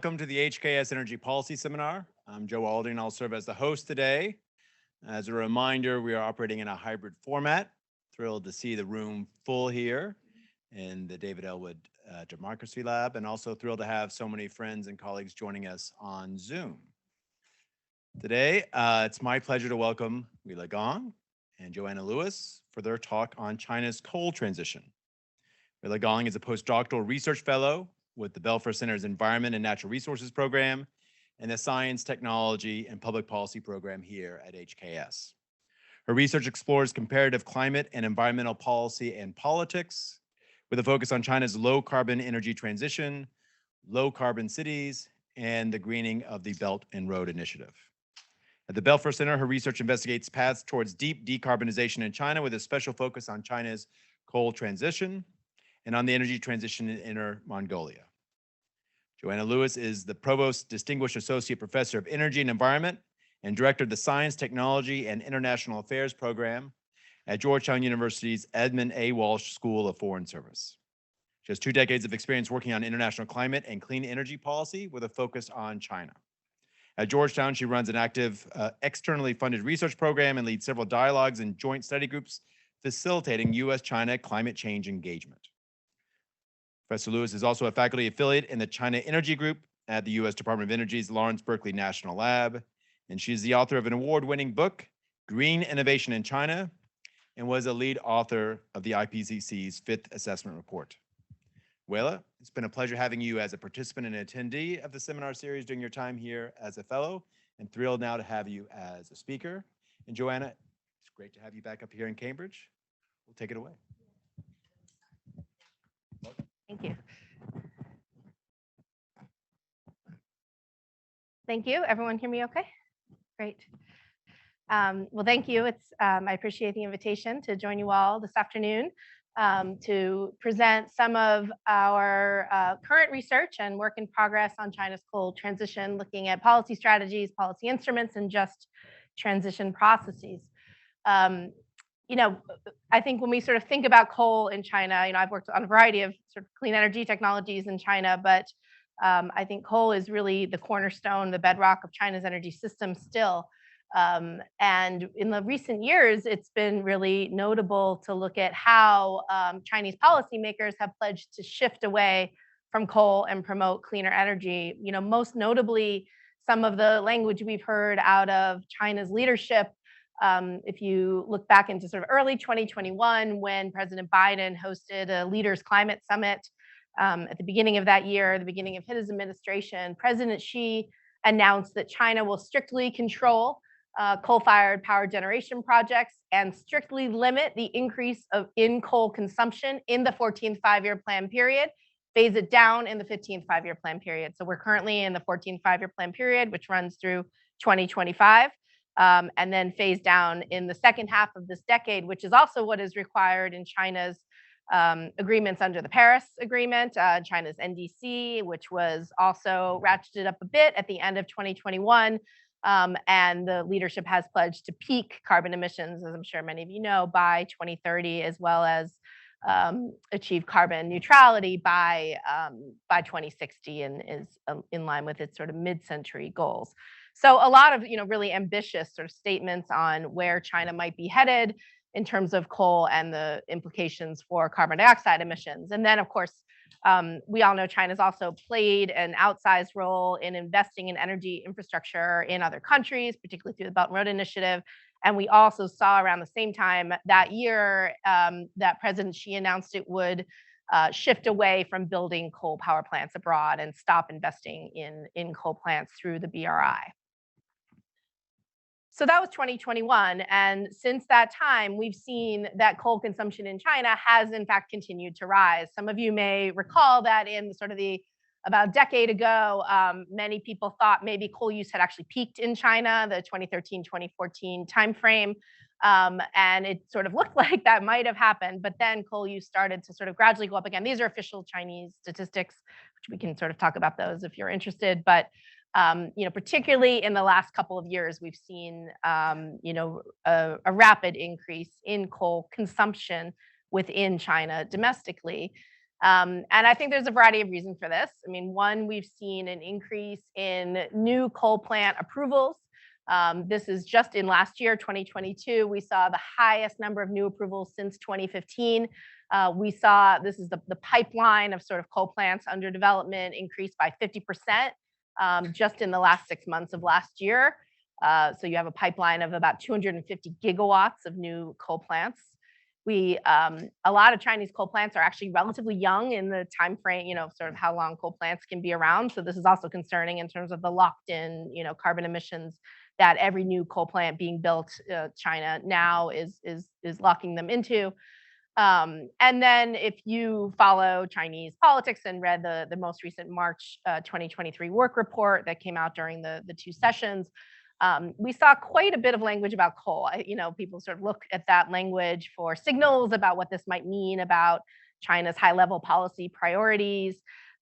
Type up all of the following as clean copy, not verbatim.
Welcome to the HKS Energy Policy Seminar. I'm Joe Alding. I'll serve as the host today. As a reminder, we are operating in a hybrid format. Thrilled to see the room full here in the David Elwood Democracy Lab, and also thrilled to have so many friends and colleagues joining us on Zoom. Today, it's my pleasure to welcome Weila Gong and Joanna Lewis for their talk on China's coal transition. Weila Gong is a postdoctoral research fellow with the Belfer Center's Environment and Natural Resources Program and the Science, Technology, and Public Policy Program here at HKS. Her research explores comparative climate and environmental policy and politics with a focus on China's low-carbon energy transition, low-carbon cities, and the greening of the Belt and Road Initiative. At the Belfer Center, her research investigates paths towards deep decarbonization in China with a special focus on China's coal transition and on the energy transition in Inner Mongolia. Joanna Lewis is the Provost Distinguished Associate Professor of Energy and Environment and Director of the Science, Technology, and International Affairs Program at Georgetown University's Edmund A. Walsh School of Foreign Service. She has 2 decades of experience working on international climate and clean energy policy with a focus on China. At Georgetown, she runs an active externally funded research program and leads several dialogues and joint study groups facilitating U.S.-China climate change engagement. Professor Lewis is also a faculty affiliate in the China Energy Group at the U.S. Department of Energy's Lawrence Berkeley National Lab, and she's the author of an award-winning book, Green Innovation in China, and was a lead author of the IPCC's 5th Assessment Report. Weila, it's been a pleasure having you as a participant and attendee of the seminar series during your time here as a fellow, and thrilled now to have you as a speaker. And Joanna, it's great to have you back up here in Cambridge. We'll take it away. Thank you. Thank you. Everyone hear me okay? Great. Well, thank you. I appreciate the invitation to join you all this afternoon to present some of our current research and work in progress on China's coal transition, looking at policy strategies, policy instruments, and just transition processes. I think when we sort of think about coal in China, I've worked on a variety of sort of clean energy technologies in China, but I think coal is really the cornerstone, the bedrock of China's energy system still. And in the recent years, it's been really notable to look at how Chinese policymakers have pledged to shift away from coal and promote cleaner energy. Most notably, some of the language we've heard out of China's leadership. If you look back into sort of early 2021, when President Biden hosted a leaders climate summit at the beginning of that year, the beginning of his administration, President Xi announced that China will strictly control coal-fired power generation projects and strictly limit the increase in coal consumption in the 14th five-year plan period, phase it down in the 15th five-year plan period. So we're currently in the 14th five-year plan period, which runs through 2025. And then phase down in the second half of this decade, which is also what is required in China's agreements under the Paris Agreement, China's NDC, which was also ratcheted up a bit at the end of 2021. And the leadership has pledged to peak carbon emissions, as I'm sure many of you know, by 2030, as well as achieve carbon neutrality by 2060, and is in line with its sort of mid-century goals. So a lot of really ambitious sort of statements on where China might be headed in terms of coal and the implications for carbon dioxide emissions. And then, of course, we all know China's also played an outsized role in investing in energy infrastructure in other countries, particularly through the Belt and Road Initiative. And we also saw around the same time that year that President Xi announced it would shift away from building coal power plants abroad and stop investing in coal plants through the BRI. So that was 2021. And since that time, we've seen that coal consumption in China has in fact continued to rise. Some of you may recall that in sort of about a decade ago, many people thought maybe coal use had actually peaked in China, the 2013-2014 timeframe. And it sort of looked like that might have happened, but then coal use started to sort of gradually go up again. These are official Chinese statistics, which we can sort of talk about those if you're interested. But particularly in the last couple of years, we've seen a rapid increase in coal consumption within China domestically. And I think there's a variety of reasons for this. I mean, one, we've seen an increase in new coal plant approvals. This is just in last year, 2022, we saw the highest number of new approvals since 2015. We saw, this is the pipeline of sort of coal plants under development increased by 50% just in the last 6 months of last year. So you have a pipeline of about 250 gigawatts of new coal plants. A lot of Chinese coal plants are actually relatively young in the time frame, sort of how long coal plants can be around. So this is also concerning in terms of the locked in, carbon emissions that every new coal plant being built, China now is locking them into. And then if you follow Chinese politics and read the most recent March 2023 work report that came out during the two sessions, we saw quite a bit of language about coal. People sort of look at that language for signals about what this might mean about China's high-level policy priorities.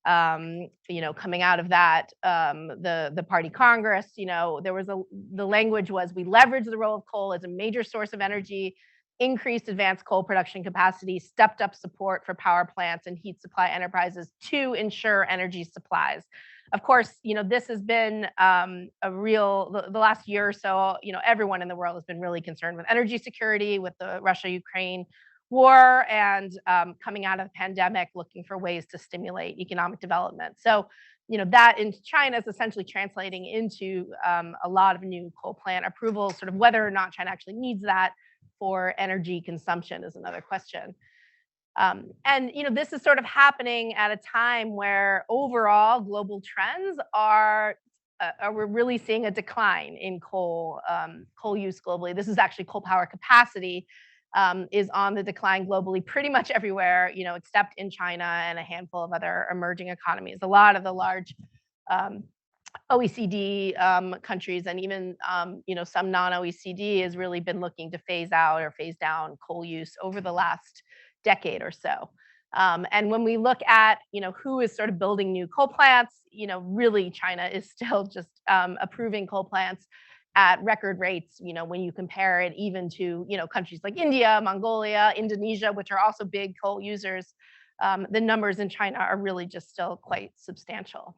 Coming out of that, the party Congress, the language was, we leverage the role of coal as a major source of energy, increased advanced coal production capacity, stepped up support for power plants and heat supply enterprises to ensure energy supplies. Of course, this has been the last year or so, everyone in the world has been really concerned with energy security, with the Russia-Ukraine war, and coming out of the pandemic, looking for ways to stimulate economic development. So, that in China is essentially translating into a lot of new coal plant approvals. Sort of whether or not China actually needs that for energy consumption is another question. And this is sort of happening at a time where overall global trends are we're really seeing a decline in coal use globally. This is actually coal power capacity is on the decline globally, pretty much everywhere, except in China and a handful of other emerging economies. A lot of the large OECD countries and even some non-OECD has really been looking to phase out or phase down coal use over the last decade or so. And when we look at who is sort of building new coal plants, really China is still just approving coal plants at record rates. When you compare it even to countries like India, Mongolia, Indonesia, which are also big coal users, the numbers in China are really just still quite substantial.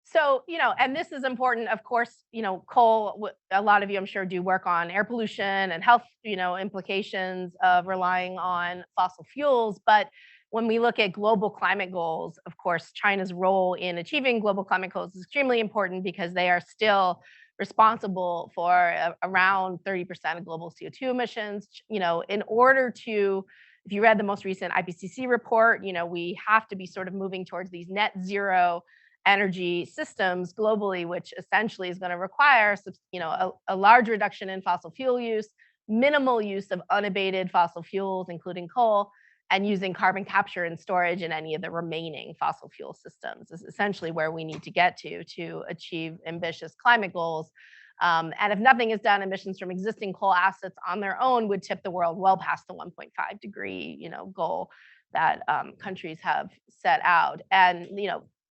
So, and this is important, of course, coal, a lot of you, I'm sure, do work on air pollution and health, implications of relying on fossil fuels. But when we look at global climate goals, of course, China's role in achieving global climate goals is extremely important because they are still responsible for around 30% of global CO2 emissions. In order to, if you read the most recent IPCC report, we have to be sort of moving towards these net zero energy systems globally, which essentially is going to require a large reduction in fossil fuel use, minimal use of unabated fossil fuels, including coal, and using carbon capture and storage in any of the remaining fossil fuel systems is essentially where we need to get to achieve ambitious climate goals. And if nothing is done, emissions from existing coal assets on their own would tip the world well past the 1.5 degree goal that countries have set out. And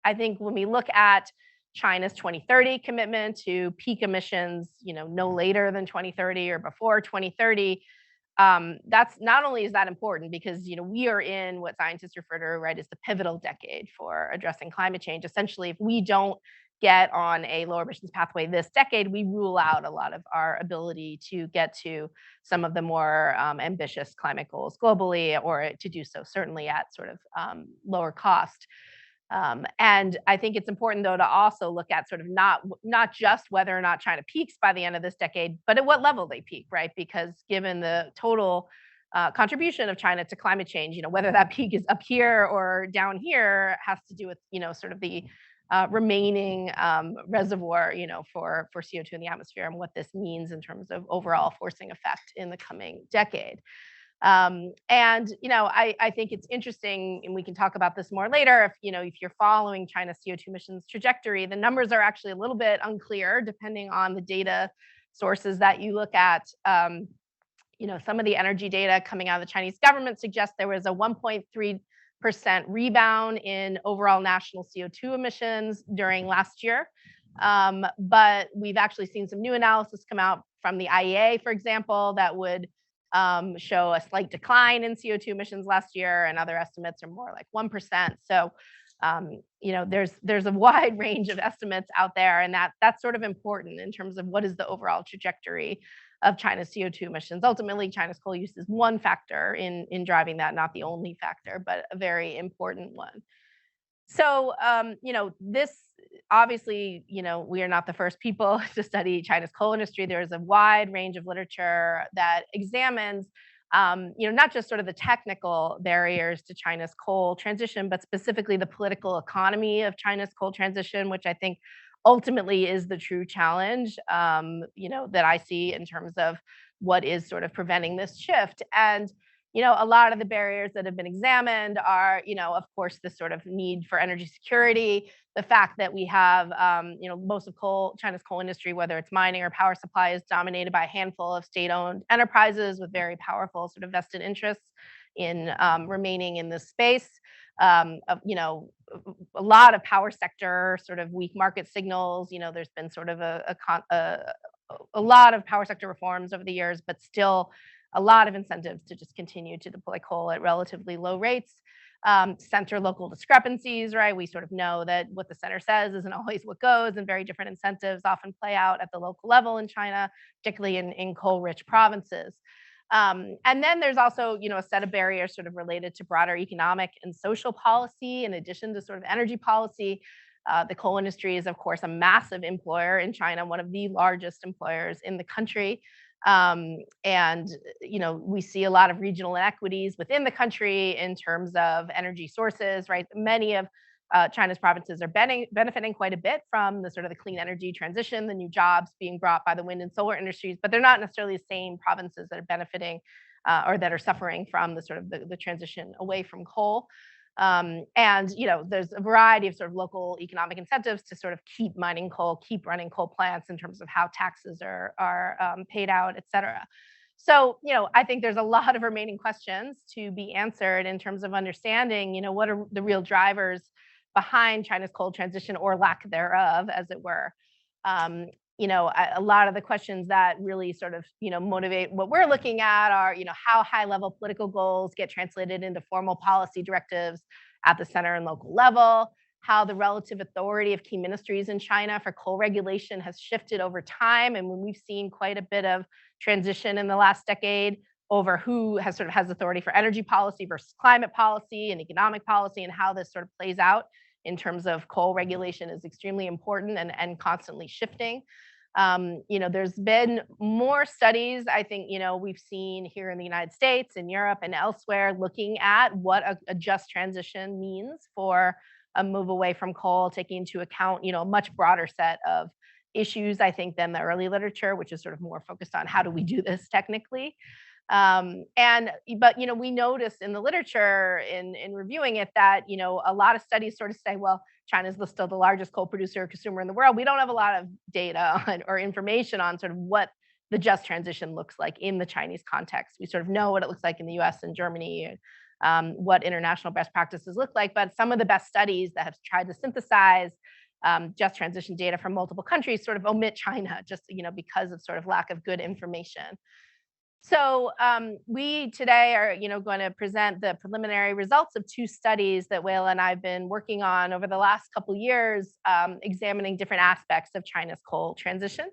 I think when we look at China's 2030 commitment to peak emissions, no later than 2030 or before 2030, that's not only is that important because we are in what scientists refer to as the pivotal decade for addressing climate change. Essentially, if we don't get on a lower emissions pathway this decade, we rule out a lot of our ability to get to some of the more ambitious climate goals globally, or to do so certainly at sort of lower cost. And I think it's important, though, to also look at sort of not just whether or not China peaks by the end of this decade, but at what level they peak, right? Because given the total contribution of China to climate change, whether that peak is up here or down here has to do with, sort of the remaining reservoir, for CO2 in the atmosphere and what this means in terms of overall forcing effect in the coming decade. And I think it's interesting, and we can talk about this more later. If you're following China's CO2 emissions trajectory, the numbers are actually a little bit unclear depending on the data sources that you look at. Some of the energy data coming out of the Chinese government suggests there was a 1.3% rebound in overall national CO2 emissions during last year. But we've actually seen some new analysis come out from the IEA, for example, that would show a slight decline in CO2 emissions last year, and other estimates are more like 1%. So, there's a wide range of estimates out there, and that's sort of important in terms of what is the overall trajectory of China's CO2 emissions. Ultimately, China's coal use is one factor in driving that, not the only factor, but a very important one. So, this obviously, we are not the first people to study China's coal industry. There's a wide range of literature that examines, not just sort of the technical barriers to China's coal transition, but specifically the political economy of China's coal transition, which I think ultimately is the true challenge, that I see in terms of what is sort of preventing this shift. And a lot of the barriers that have been examined are, of course, this sort of need for energy security, the fact that we have, most of China's coal industry, whether it's mining or power supply, is dominated by a handful of state-owned enterprises with very powerful sort of vested interests in remaining in this space. A lot of power sector sort of weak market signals. There's been sort of a lot of power sector reforms over the years, but still a lot of incentives to just continue to deploy coal at relatively low rates. Center local discrepancies, right? We sort of know that what the center says isn't always what goes, and very different incentives often play out at the local level in China, particularly in coal-rich provinces. And then there's also, a set of barriers sort of related to broader economic and social policy, in addition to sort of energy policy. The coal industry is, of course, a massive employer in China, one of the largest employers in the country. And we see a lot of regional inequities within the country in terms of energy sources, right? Many of China's provinces are benefiting quite a bit from the sort of the clean energy transition, the new jobs being brought by the wind and solar industries, but they're not necessarily the same provinces that are benefiting or that are suffering from the sort of the transition away from coal. And there's a variety of sort of local economic incentives to sort of keep mining coal, keep running coal plants in terms of how taxes are paid out, et cetera. So, I think there's a lot of remaining questions to be answered in terms of understanding, what are the real drivers behind China's coal transition, or lack thereof, as it were. A lot of the questions that really sort of, motivate what we're looking at are, how high-level political goals get translated into formal policy directives at the center and local level, how the relative authority of key ministries in China for coal regulation has shifted over time. And when we've seen quite a bit of transition in the last decade over who has authority for energy policy versus climate policy and economic policy, and how this sort of plays out in terms of coal regulation is extremely important and constantly shifting. There's been more studies, I think, we've seen here in the United States, in Europe, and elsewhere, looking at what a just transition means for a move away from coal, taking into account, a much broader set of issues, I think, than the early literature, which is sort of more focused on how do we do this technically. But we noticed in the literature in reviewing it that, a lot of studies sort of say, well, China's still the largest coal producer or consumer in the world. We don't have a lot of data or information on sort of what the just transition looks like in the Chinese context. We sort of know what it looks like in the US and Germany, what international best practices look like, but some of the best studies that have tried to synthesize just transition data from multiple countries sort of omit China, just because of sort of lack of good information. So we today are, going to present the preliminary results of two studies that Weila and I have been working on over the last couple of years, examining different aspects of China's coal transition.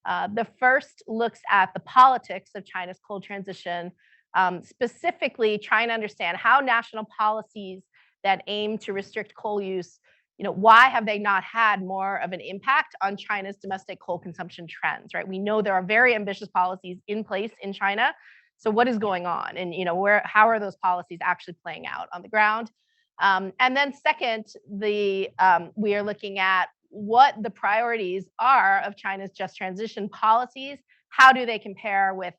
The first looks at the politics of China's coal transition, specifically trying to understand how national policies that aim to restrict coal use, why have they not had more of an impact on China's domestic coal consumption trends, right? We know there are very ambitious policies in place in China. So what is going on? And, how are those policies actually playing out on the ground? And then second, we are looking at what the priorities are of China's just transition policies. How do they compare with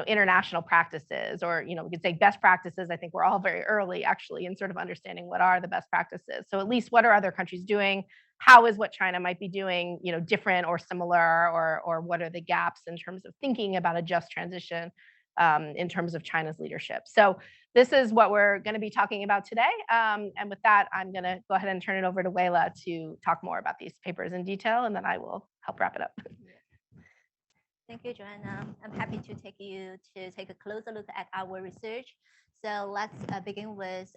international practices, or, we could say best practices. I think we're all very early actually in sort of understanding what are the best practices. So at least what are other countries doing? How is what China might be doing, different or similar, or what are the gaps in terms of thinking about a just transition in terms of China's leadership? So this is what we're going to be talking about today. And with that, I'm going to go ahead and turn it over to Weila to talk more about these papers in detail, and then I will help wrap it up. Thank you, Joanna. I'm happy to take a closer look at our research. So let's begin with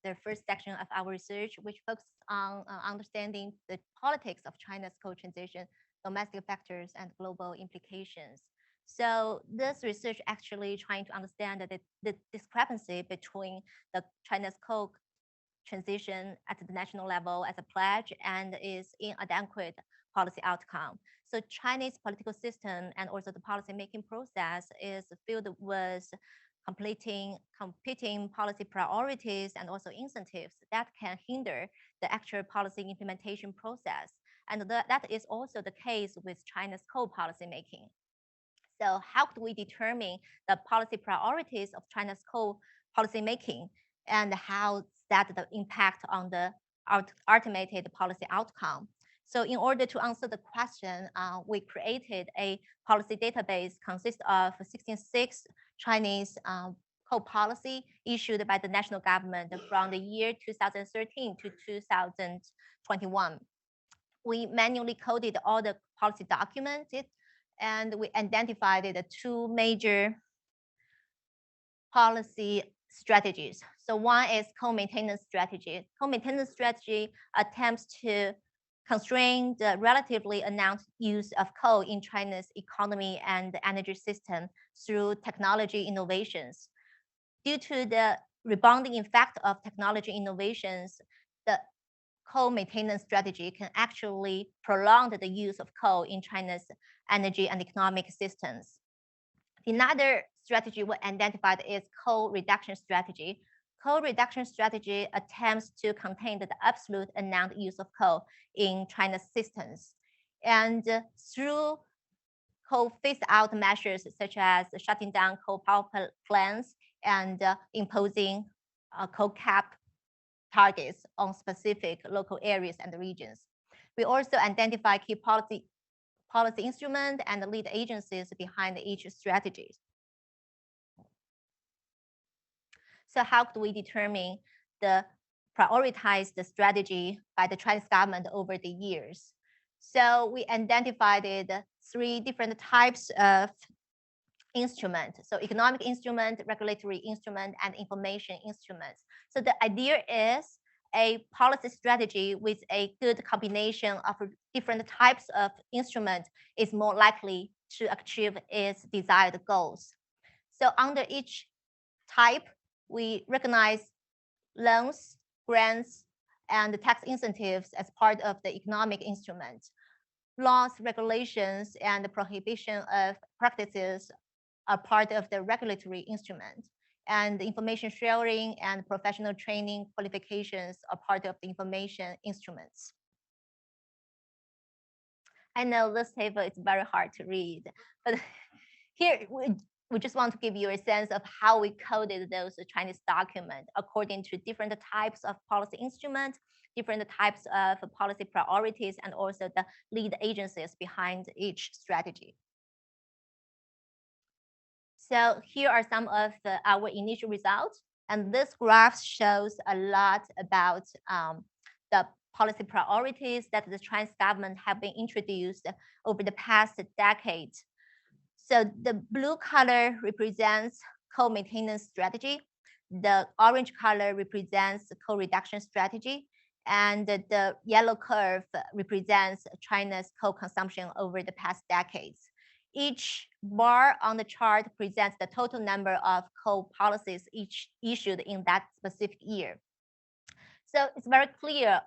the first section of our research, which focuses on understanding the politics of China's coal transition, domestic factors, and global implications. So this research actually trying to understand the discrepancy between the China's coal transition at the national level as a pledge and is inadequate policy outcome. So Chinese political system and also the policy-making process is filled with competing policy priorities and also incentives that can hinder the actual policy implementation process. And that is also the case with China's coal policy making. So how do we determine the policy priorities of China's coal policy making and how that the impact on the ultimate policy outcome? So in order to answer the question, we created a policy database consist of 66 Chinese coal policy issued by the national government from the year 2013 to 2021. We manually coded all the policy documents and we identified the two major policy strategies. So one is coal maintenance strategy. Coal maintenance strategy attempts to constrain the relatively announced use of coal in China's economy and the energy system through technology innovations. Due to the rebounding effect of technology innovations, the coal maintenance strategy can actually prolong the use of coal in China's energy and economic systems. Another strategy we identified is coal reduction strategy. Coal reduction strategy attempts to contain the absolute announced use of coal in China's systems. And through coal phase-out measures such as shutting down coal power plants and imposing coal cap targets on specific local areas and regions. We also identify key policy instruments and lead agencies behind each strategy. So how do we determine the prioritized strategy by the Chinese government over the years? So we identified 3 different types of instrument. So economic instrument, regulatory instrument, and information instruments. So the idea is a policy strategy with a good combination of different types of instruments is more likely to achieve its desired goals. So under each type, we recognize loans, grants, and tax incentives as part of the economic instrument. Laws, regulations, and prohibition of practices are part of the regulatory instrument. And the information sharing and professional training qualifications are part of the information instruments. I know this table is very hard to read, but here we just want to give you a sense of how we coded those Chinese documents according to different types of policy instruments, different types of policy priorities, and also the lead agencies behind each strategy. So here are some of our initial results. And this graph shows a lot about the policy priorities that the Chinese government have been introduced over the past decade. So the blue color represents coal maintenance strategy. The orange color represents coal reduction strategy. And the yellow curve represents China's coal consumption over the past decades. Each bar on the chart presents the total number of coal policies each issued in that specific year. So it's very clear.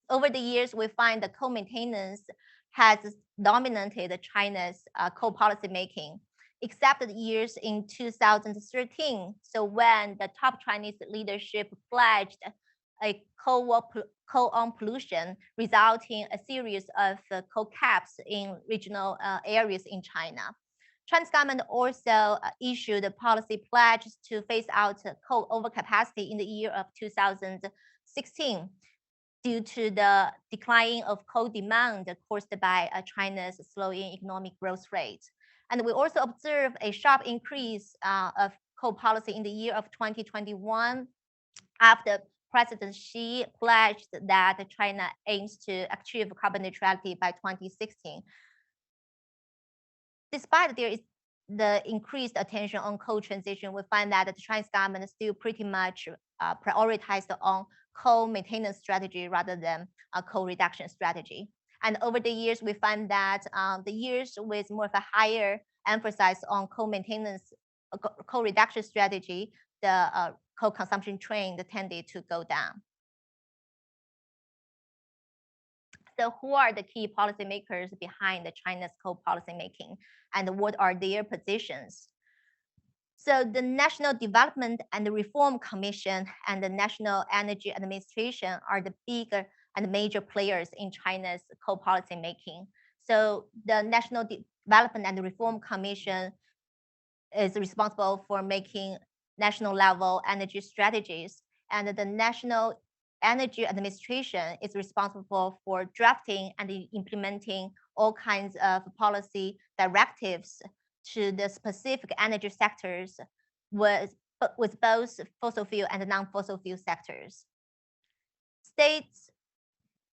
Over the years, we find that coal maintenance has dominated China's coal policy making, except the years in 2013. So when the top Chinese leadership pledged a coal on pollution, resulting a series of coal caps in regional areas in China. Chinese government also issued a policy pledge to phase out coal overcapacity in the year of 2016 due to the decline of coal demand caused by China's slowing economic growth rate. And we also observe a sharp increase of coal policy in the year of 2021 after President Xi pledged that China aims to achieve carbon neutrality by 2016. despite there is the increased attention on coal transition, we find that the Chinese government is still pretty much prioritized on coal maintenance strategy rather than a coal reduction strategy. And over the years, we find that the years with more of a higher emphasis on coal maintenance, coal reduction strategy, the coal consumption trend tended to go down. So who are the key policymakers behind the China's coal policymaking, and what are their positions? So the National Development and Reform Commission and the National Energy Administration are the bigger and major players in China's coal policy making. So the National Development and Reform Commission is responsible for making national level energy strategies, and the National Energy Administration is responsible for drafting and implementing all kinds of policy directives to the specific energy sectors with both fossil fuel and non-fossil fuel sectors. States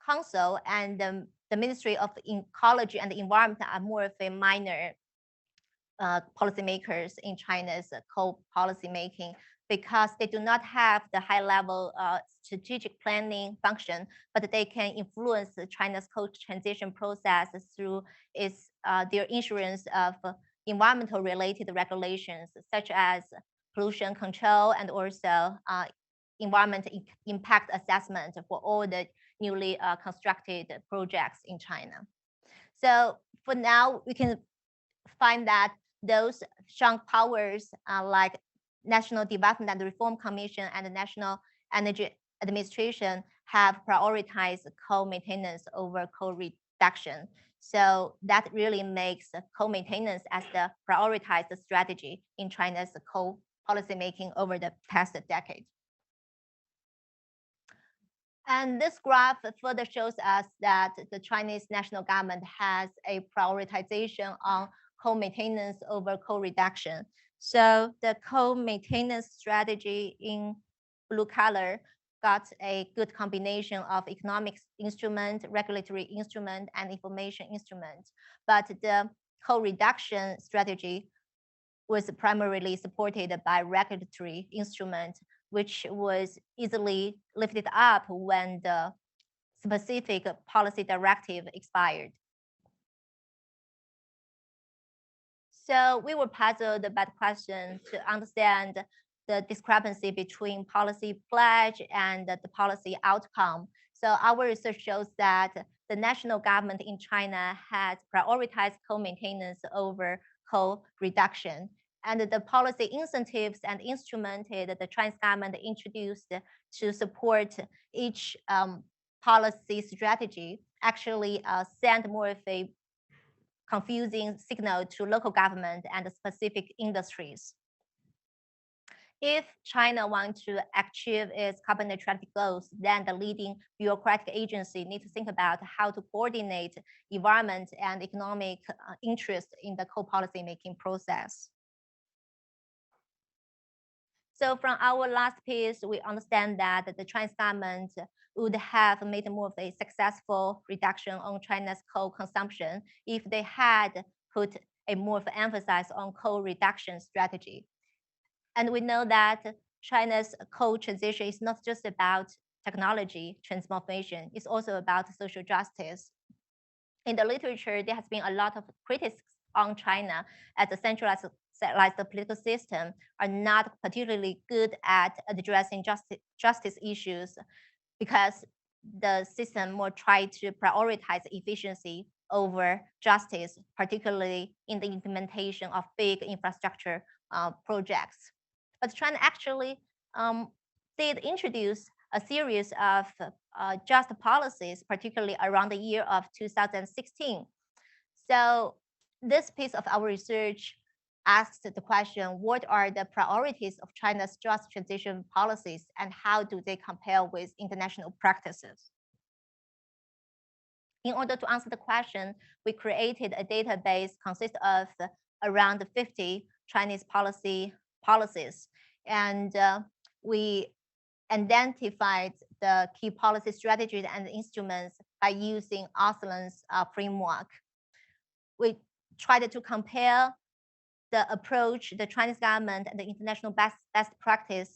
Council and the Ministry of Ecology and the Environment are more of a minor policymakers in China's coal policy making, because they do not have the high level strategic planning function, but they can influence China's coal transition process through its their insurance of environmental related regulations, such as pollution control and also environmental impact assessment for all the newly constructed projects in China. So for now, we can find that those strong powers like National Development and Reform Commission and the National Energy Administration have prioritized coal maintenance over coal reduction. So that really makes coal maintenance as the prioritized strategy in China's coal policymaking over the past decade. And this graph further shows us that the Chinese national government has a prioritization on coal maintenance over coal reduction. So the coal maintenance strategy in blue color got a good combination of economic instrument, regulatory instrument, and information instrument. But the coal reduction strategy was primarily supported by regulatory instrument, which was easily lifted up when the specific policy directive expired. So we were puzzled by the question to understand the discrepancy between policy pledge and the policy outcome. So our research shows that the national government in China has prioritized coal maintenance over coal reduction. And the policy incentives and instruments that the Chinese government introduced to support each policy strategy actually send more of a confusing signal to local government and specific industries. If China wants to achieve its carbon neutrality goals, then the leading bureaucratic agency needs to think about how to coordinate environment and economic interest in the coal policy making process. So from our last piece, we understand that the Chinese government would have made more of a successful reduction on China's coal consumption if they had put a more of an emphasis on coal reduction strategy. And we know that China's coal transition is not just about technology transformation, it's also about social justice. In the literature, there has been a lot of criticism on China as a centralized political system are not particularly good at addressing justice issues, because the system more try to prioritize efficiency over justice, particularly in the implementation of big infrastructure projects. But China actually did introduce a series of just policies, particularly around the year of 2016. So this piece of our research asked the question, what are the priorities of China's just transition policies and how do they compare with international practices? In order to answer the question, we created a database consist of around 50 Chinese policies. And we identified the key policy strategies and instruments by using Auslan's framework. We tried to compare the approach the Chinese government and the international best practice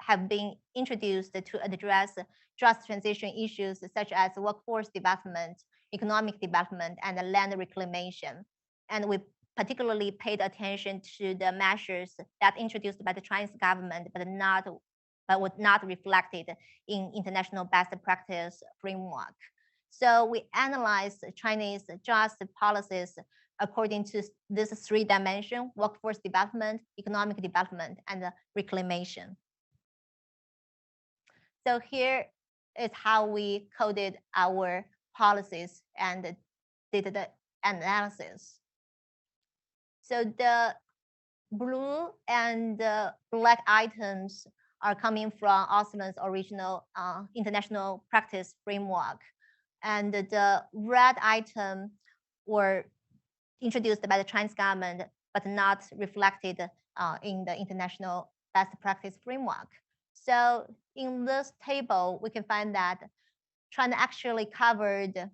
have been introduced to address just transition issues such as workforce development, economic development, and land reclamation. And we particularly paid attention to the measures that introduced by the Chinese government, but was not reflected in international best practice framework. So we analyzed Chinese just policies according to this 3 dimensions: workforce development, economic development, and reclamation. So here is how we coded our policies and did the analysis. So the blue and the black items are coming from Austin's original international practice framework. And the red item were introduced by the Chinese government, but not reflected in the international best practice framework. So in this table, we can find that China actually covered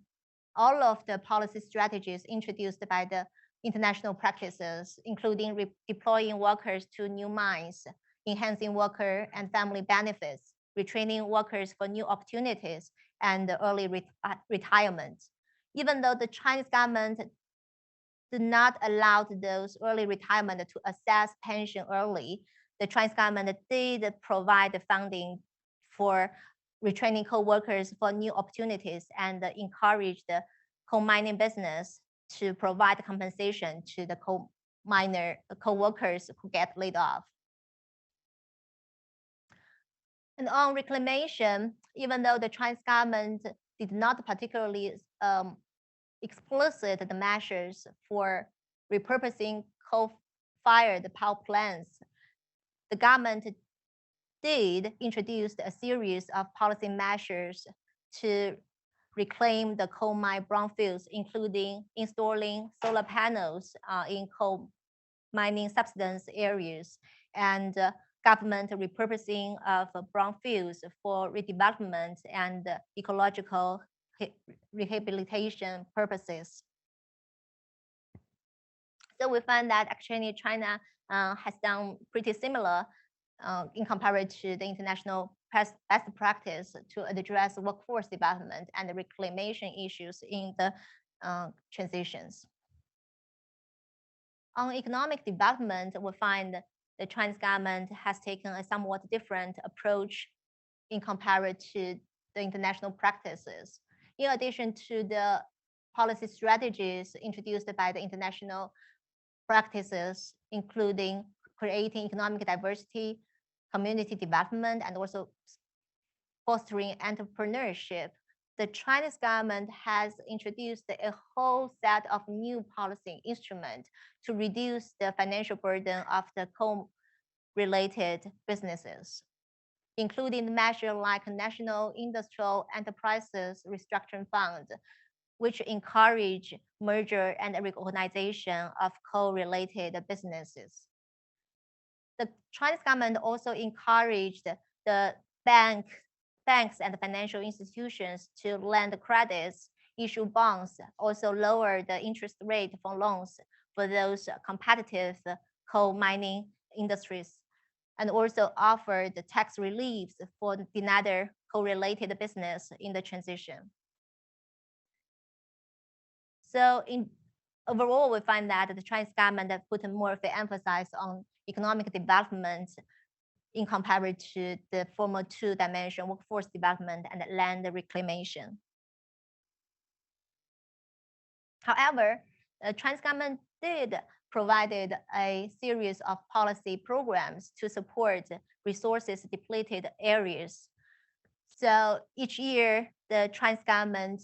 all of the policy strategies introduced by the international practices, including deploying workers to new mines, enhancing worker and family benefits, retraining workers for new opportunities, and early retirement. Even though the Chinese government did not allow those early retirement to assess pension early, the Chinese government did provide funding for retraining coal workers for new opportunities and encourage the coal mining business to provide compensation to the coal workers who get laid off. And on reclamation, even though the Chinese government did not particularly explicit the measures for repurposing coal-fired power plants, the government did introduce a series of policy measures to reclaim the coal mine brownfields, including installing solar panels in coal mining subsidence areas and government repurposing of brownfields for redevelopment and ecological rehabilitation purposes. So we find that actually China has done pretty similar in comparison to the international best practice to address workforce development and reclamation issues in the transitions. On economic development, we find the Chinese government has taken a somewhat different approach in comparison to the international practices. In addition to the policy strategies introduced by the international practices, including creating economic diversity, community development, and also fostering entrepreneurship, the Chinese government has introduced a whole set of new policy instruments to reduce the financial burden of the coal-related businesses, including measures like National Industrial Enterprises Restructuring Fund, which encourage merger and reorganization of coal-related businesses. The Chinese government also encouraged the banks and financial institutions to lend credits, issue bonds, also lower the interest rate for loans for those competitive coal mining industries, and also offer the tax reliefs for the other coal-related business in the transition. So overall, we find that the Chinese government put more of the emphasis on economic development in comparison to the former 2-dimension workforce development and land reclamation. However, the Chinese government did provided a series of policy programs to support resources depleted areas. So each year, the Chinese government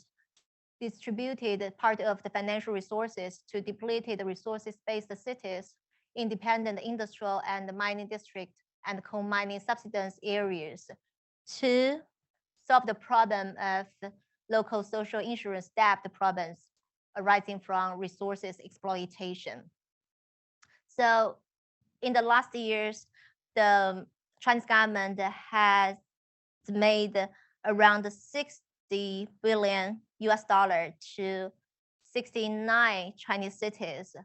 distributed part of the financial resources to depleted resources-based cities, independent industrial and mining district, and coal mining subsidence areas to solve the problem of local social insurance debt problems arising from resources exploitation. So in the last years, the Chinese government has made around $60 billion to 69 Chinese cities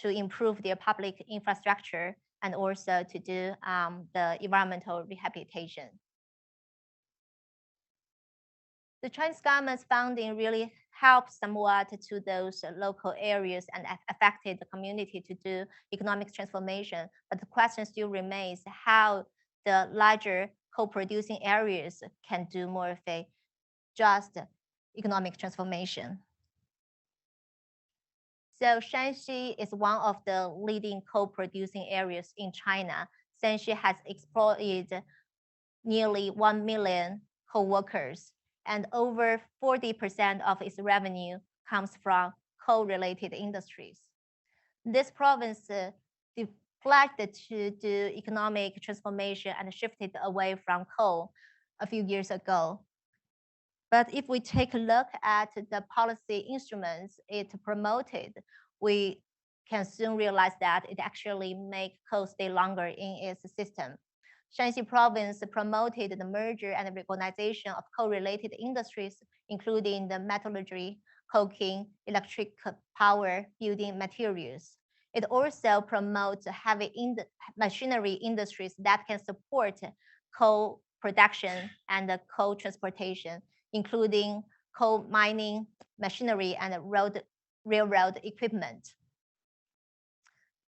to improve their public infrastructure and also to do the environmental rehabilitation. The Chinese government's funding really helps somewhat to those local areas and affected the community to do economic transformation. But the question still remains how the larger co-producing areas can do more of a just economic transformation. So Shanxi is one of the leading co-producing areas in China. Shanxi has employed nearly 1 million co-workers, and over 40% of its revenue comes from coal-related industries. This province pledged to do economic transformation and shifted away from coal a few years ago. But if we take a look at the policy instruments it promoted, we can soon realize that it actually makes coal stay longer in its system. Shanxi province promoted the merger and recognition of coal-related industries, including the metallurgy, coking, electric power, building materials. It also promotes heavy machinery industries that can support coal production and coal transportation, including coal mining, machinery, and railroad equipment.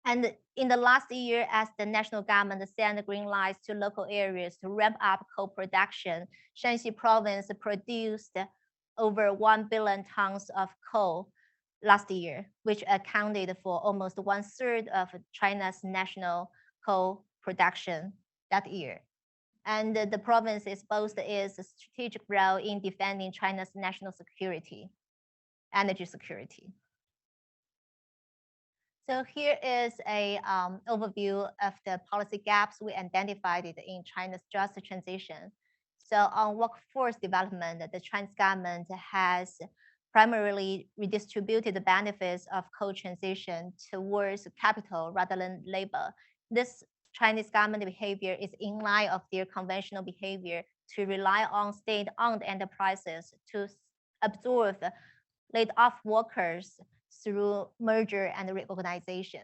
And in the last year, as the national government sent green lights to local areas to ramp up coal production, Shanxi province produced over 1 billion tons of coal last year, which accounted for almost 1/3 of China's national coal production that year. And the province exposed its strategic role in defending China's national security, energy security. So here is a overview of the policy gaps we identified in China's just transition. So on workforce development, the Chinese government has primarily redistributed the benefits of coal transition towards capital rather than labor. This Chinese government behavior is in line of their conventional behavior to rely on state-owned enterprises to absorb laid-off workers through merger and reorganization.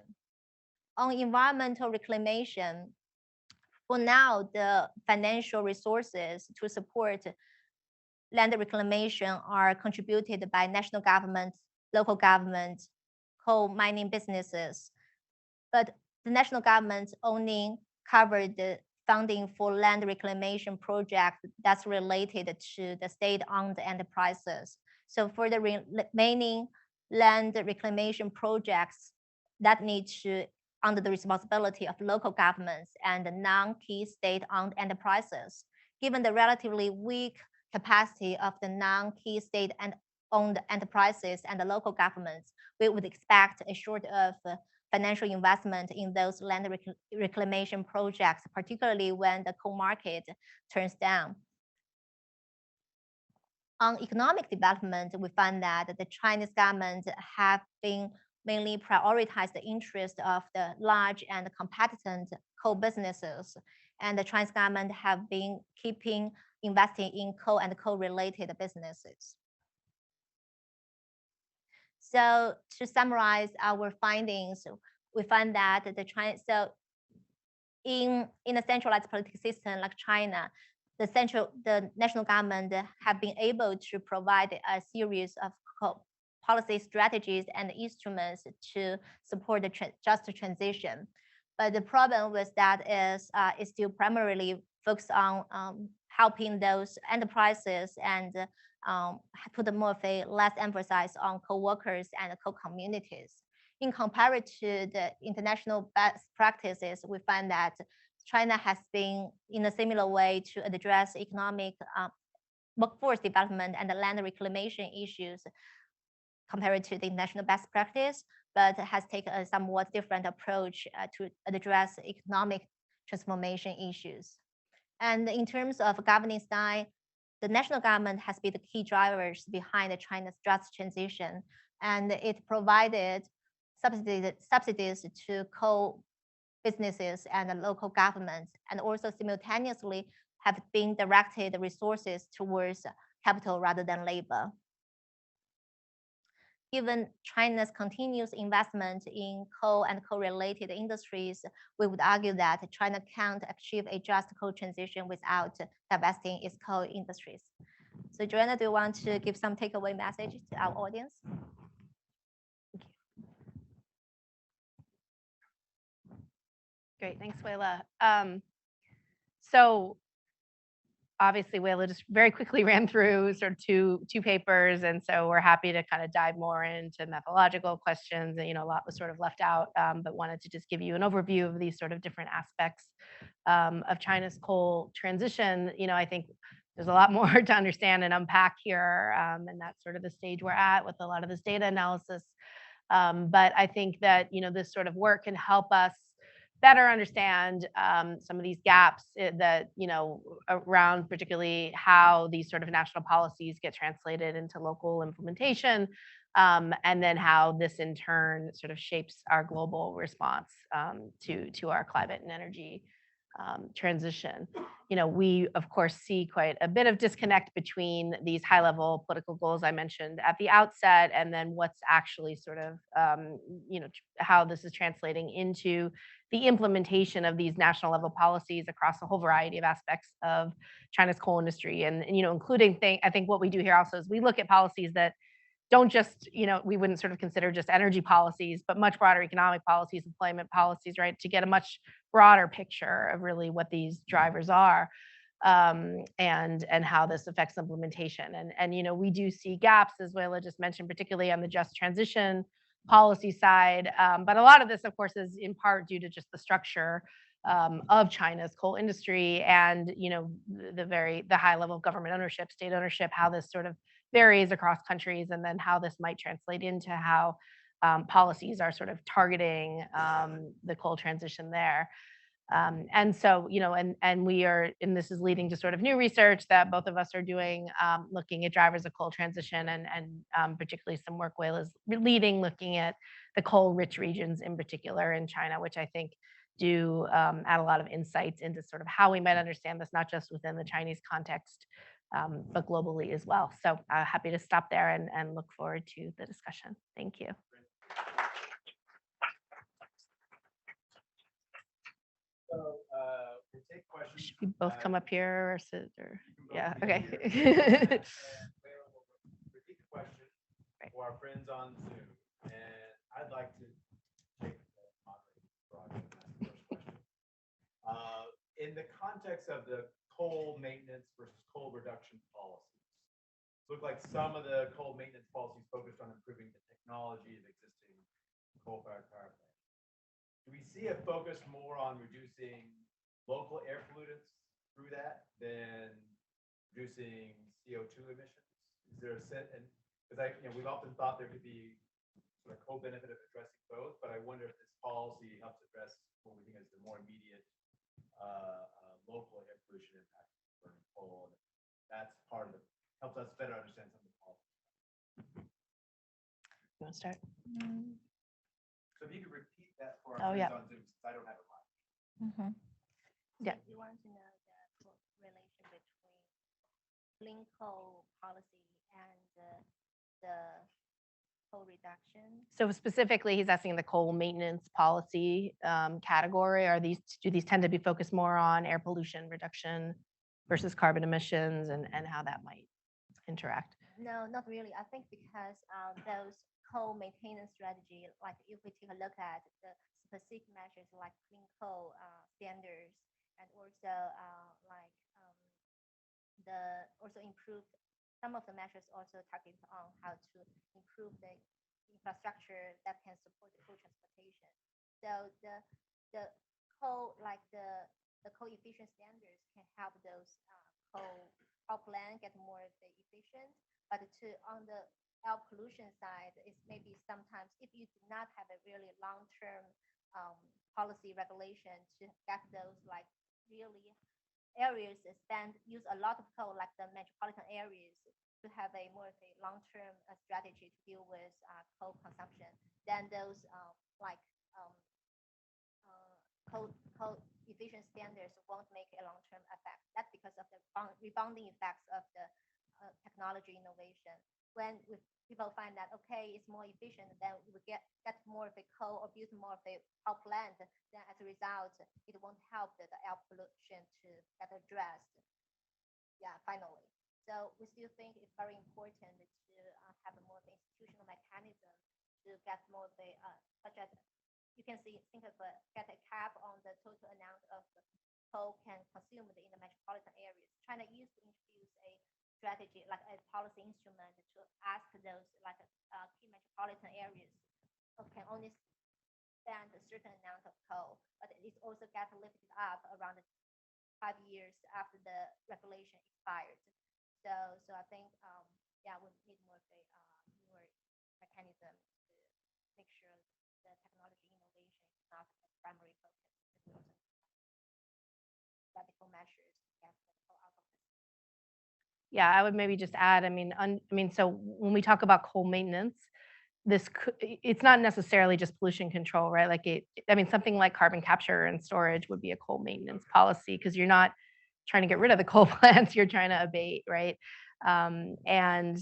On environmental reclamation, for now, the financial resources to support land reclamation are contributed by national government, local government, coal mining businesses. But the national government only covered the funding for land reclamation project that's related to the state-owned enterprises. So for the remaining land reclamation projects that need to under the responsibility of local governments and non-key state-owned enterprises, given the relatively weak capacity of the non-key state-owned enterprises and the local governments, we would expect a short of financial investment in those land reclamation projects, particularly when the coal market turns down. On economic development, we find that the Chinese government have been mainly prioritized the interest of the large and competent coal businesses, and the Chinese government have been keeping investing in coal and coal-related businesses. So to summarize our findings, we find that in a centralized political system like China, the national government have been able to provide a series of policy strategies and instruments to support the just transition. But the problem with that is still primarily focused on helping those enterprises and put more of a less emphasis on co-workers and co-communities. In comparison to the international best practices, we find that China has been in a similar way to address economic workforce development and the land reclamation issues compared to the international best practice, but has taken a somewhat different approach to address economic transformation issues. And in terms of governing style, the national government has been the key drivers behind China's just transition, and it provided subsidies to coal businesses and local governments, and also simultaneously have been directed resources towards capital rather than labor. given China's continuous investment in coal and coal-related industries, we would argue that China can't achieve a just coal transition without divesting its coal industries. So Joanna, do you want to give some takeaway message to our audience? Great, thanks, Weila. So obviously, Weila just very quickly ran through sort of two papers, and so we're happy to kind of dive more into methodological questions. And a lot was sort of left out, but wanted to just give you an overview of these sort of different aspects of China's coal transition. I think there's a lot more to understand and unpack here, and that's sort of the stage we're at with a lot of this data analysis. But I think that this sort of work can help us better understand some of these gaps that around particularly how these sort of national policies get translated into local implementation, and then how this in turn sort of shapes our global response to our climate and energy transition. We of course see quite a bit of disconnect between these high-level political goals I mentioned at the outset, and then what's actually sort of how this is translating into the implementation of these national level policies across a whole variety of aspects of China's coal industry, and including I think what we do here also is we look at policies that don't just, we wouldn't sort of consider just energy policies, but much broader economic policies, employment policies, right, to get a much broader picture of really what these drivers are, and how this affects implementation. And we do see gaps, as Weila just mentioned, particularly on the just transition policy side. But a lot of this, of course, is in part due to just the structure of China's coal industry, and the high level of government ownership, state ownership, how this sort of varies across countries, and then how this might translate into how policies are sort of targeting the coal transition there. And so, and we are, and this is leading to sort of new research that both of us are doing, looking at drivers of coal transition, and particularly some work Weila's leading, looking at the coal-rich regions in particular in China, which I think do add a lot of insights into sort of how we might understand this, not just within the Chinese context, but globally as well. So happy to stop there and look forward to the discussion. Thank you. So we'll take questions. Should we both come up here or sit? Or yeah, okay. Repeat the question for our friends on Zoom, and I'd like to take the first question. In the context of the coal maintenance versus coal reduction policies, look like some of the coal maintenance policies focused on improving the technology of existing coal-fired power plants. Do we see a focus more on reducing local air pollutants through that than reducing CO2 emissions? Is there a set? And because we've often thought there could be sort of co-benefit of addressing both, but I wonder if this policy helps address what we think is the more immediate local air pollution impact of burning coal. And that's part of it. Helps us better understand some of the policy. You want to start? So if you could repeat that for our friends on Zoom, since I don't have a mic. Mm-hmm. Yeah. You want to know the relation between clean coal policy and the coal reduction? So specifically, he's asking the coal maintenance policy category. Do these tend to be focused more on air pollution reduction versus carbon emissions, and how that might interact? No, not really. I think because those coal maintenance strategy, like if we take a look at the specific measures like clean coal standards, and also also improved some of the measures also target on how to improve the infrastructure that can support the coal transportation. So the coal, like the coal efficient standards, can help those coal power plant get more efficient. But on the air pollution side, it's maybe sometimes if you do not have a really long-term policy regulation to get those like really areas that use a lot of coal, like the metropolitan areas, to have a more of a long-term strategy to deal with coal consumption, then those coal efficient standards won't make a long-term effect. That's because of the rebounding effects of the technology innovation. when people find that, okay, it's more efficient, then we get more of a coal or build more of a power plant, then as a result, it won't help the air pollution to get addressed. Yeah, finally. So we still think it's very important to have a more of institutional mechanism to get more of a, such as you can think of get a cap on the total amount of coal can consume in the metropolitan areas. China used to introduce a strategy, like a policy instrument, to ask those key metropolitan areas can only spend a certain amount of coal, but it also gets lifted up around 5 years after the regulation expired. So I think yeah, we need more of a newer mechanism to make sure the technology innovation is not the primary focus. Radical measures to get the coal out of this. Yeah, I would maybe just add, I mean, so when we talk about coal maintenance, it's not necessarily just pollution control, right? Like I mean, something like carbon capture and storage would be a coal maintenance policy because you're not trying to get rid of the coal plants, you're trying to abate, right? And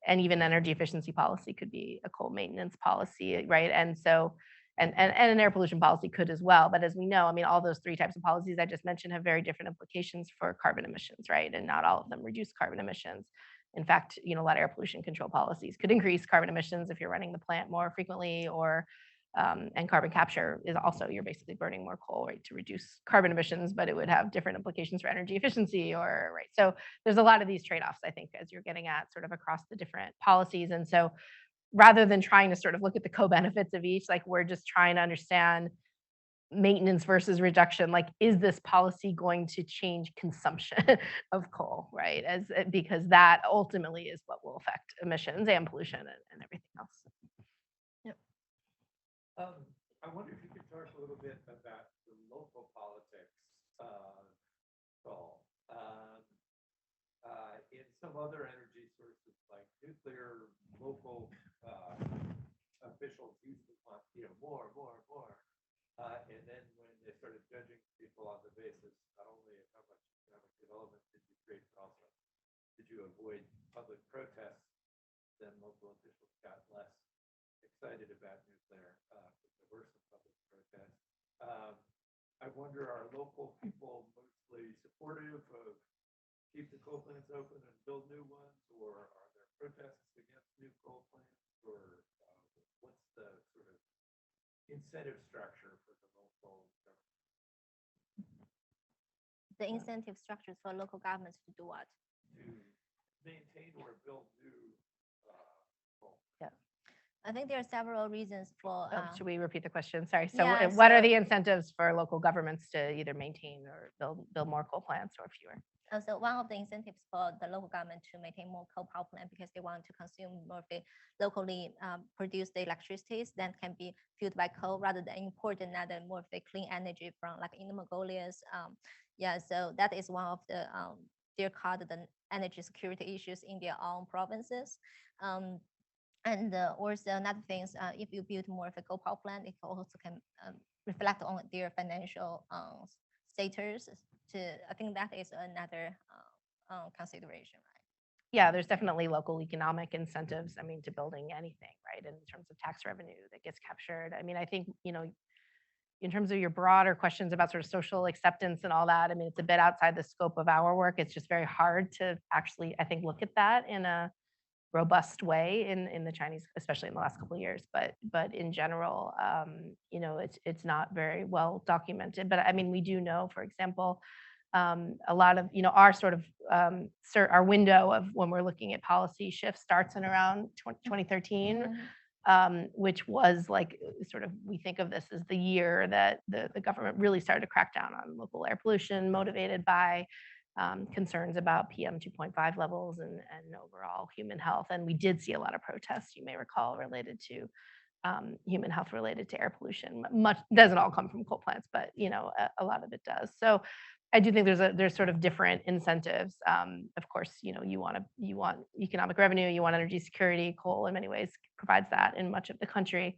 even energy efficiency policy could be a coal maintenance policy, right? And so and an air pollution policy could as well. But as we know, I mean, all those three types of policies I just mentioned have very different implications for carbon emissions, right? And not all of them reduce carbon emissions. In fact, a lot of air pollution control policies could increase carbon emissions if you're running the plant more frequently, or and carbon capture is also, you're basically burning more coal, right, to reduce carbon emissions, but it would have different implications for energy efficiency, or right. So there's a lot of these trade-offs, I think, as you're getting at sort of across the different policies. And so rather than trying to sort of look at the co-benefits of each, like we're just trying to understand maintenance versus reduction, like is this policy going to change consumption of coal, right? Because that ultimately is what will affect emissions and pollution and everything else. Yep. I wonder if you could talk a little bit about the local politics coal. In some other energy sources like nuclear, local officials used to want more. And then when they started judging people on the basis not only of how much economic development did you create, but also did you avoid public protests, then local officials got less excited about nuclear because there were some public protests. I wonder, are local people mostly supportive of keep the coal plants open and build new ones, or are there protests against new coal plants, or what's the sort of incentive structure for the local government? The incentive structures for local governments to do what? To maintain or build new coal. Yeah. I think there are several reasons for. Should we repeat the question? Sorry. So Yeah, what are the incentives for local governments to either maintain or build more coal plants or fewer? So one of the incentives for the local government to maintain more coal power plant because they want to consume more of the locally produced electricities that can be fueled by coal rather than import another more of the clean energy from like Inner Mongolia's. Yeah, so that is one of the they're called the energy security issues in their own provinces. And also another thing is if you build more of a coal power plant, it also can reflect on their financial status. I think that is another consideration, right? Yeah, there's definitely local economic incentives, I mean, to building anything, right, in terms of tax revenue that gets captured. I mean, I think, in terms of your broader questions about sort of social acceptance and all that, I mean, it's a bit outside the scope of our work. It's just very hard to actually, I think, look at that in a robust way in the Chinese, especially in the last couple of years. But in general, it's not very well documented. But I mean, we do know, for example, a lot of our sort of our window of when we're looking at policy shifts starts in around 2013. Which was like sort of, we think of this as the year that the government really started to crack down on local air pollution, motivated by concerns about PM 2.5 levels and overall human health. And we did see a lot of protests, you may recall, related to human health related to air pollution. Much doesn't all come from coal plants, but a lot of it does. So I do think there's sort of different incentives. Of course, you want economic revenue, you want energy security. Coal in many ways provides that in much of the country.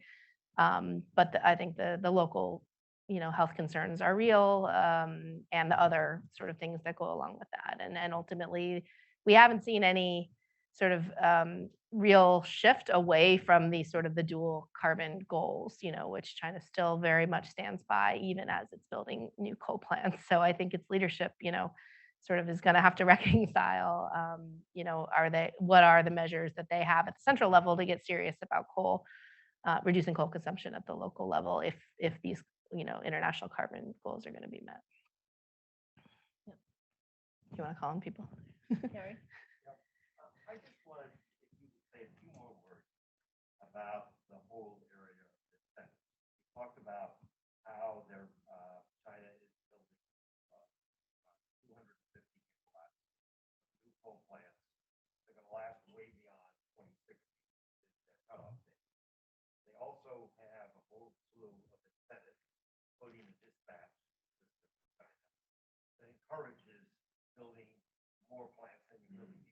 But I think the local health concerns are real, and the other sort of things that go along with that. And ultimately, we haven't seen any sort of real shift away from the sort of the dual carbon goals, which China still very much stands by, even as it's building new coal plants. So I think its leadership, sort of is going to have to reconcile, what are the measures that they have at the central level to get serious about coal, reducing coal consumption at the local level if these, international carbon goals are going to be met. Yep. Do you want to call on people? Gary? I just wanted, if you could say a few more words about the whole area of incentives. You talked about how China is building 250 gigawatts of new coal plants. They're going to last way beyond 2060, is their cutoff date. They also have a whole slew of incentives, including the dispatch system in China, that encourages building more plants than you really need.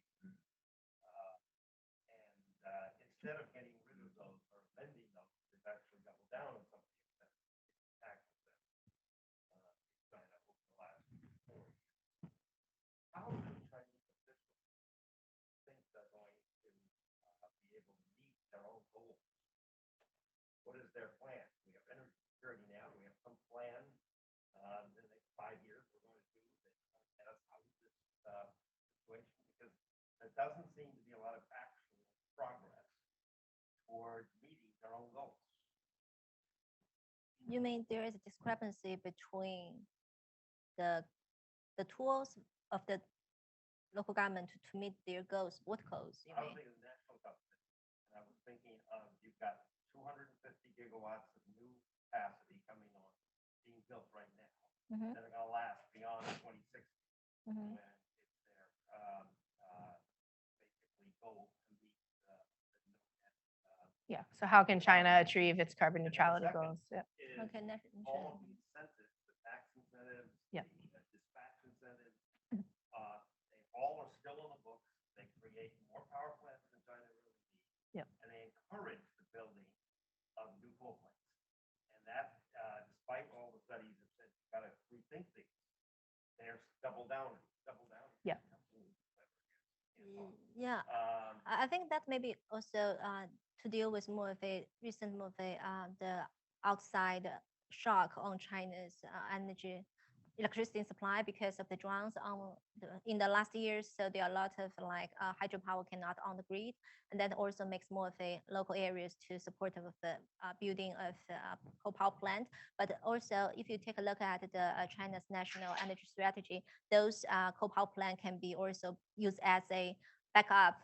Instead of getting rid of those or amending those, they've actually doubled down on some of the incentives, tax incentives in China over the last 4 years. How do Chinese officials think they're going to be able to meet their own goals? What is their plan? We have energy security now. We have some plan in the next 5 years we're going to do that get us out of this situation, because there doesn't seem to be a lot of actual progress toward meeting their own goals. You mean there is a discrepancy between the tools of the local government to meet their goals? What goals? I was thinking national government, and I was thinking you've got 250 gigawatts of new capacity coming on, being built right now, that are going to last beyond 2060, when it's their basically goal to meet the Yeah. So how can China achieve its carbon neutrality goals? Yeah. Okay, all of the incentives, the tax incentives, Yeah. the dispatch incentives, they all are still in the books. They create more power plants than China really needs. Yeah. And they encourage the building of new coal plants. And that, despite all the studies that said you've got to rethink things, they're double down. Yeah. Yeah. I think that maybe also to deal with more of a recent, the outside shock on China's electricity supply because of the droughts in the last years. So there are a lot of hydropower cannot on the grid, and that also makes more of a local areas to support of the building of coal power plant. But also, if you take a look at the China's national energy strategy, those coal power plant can be also used as a backup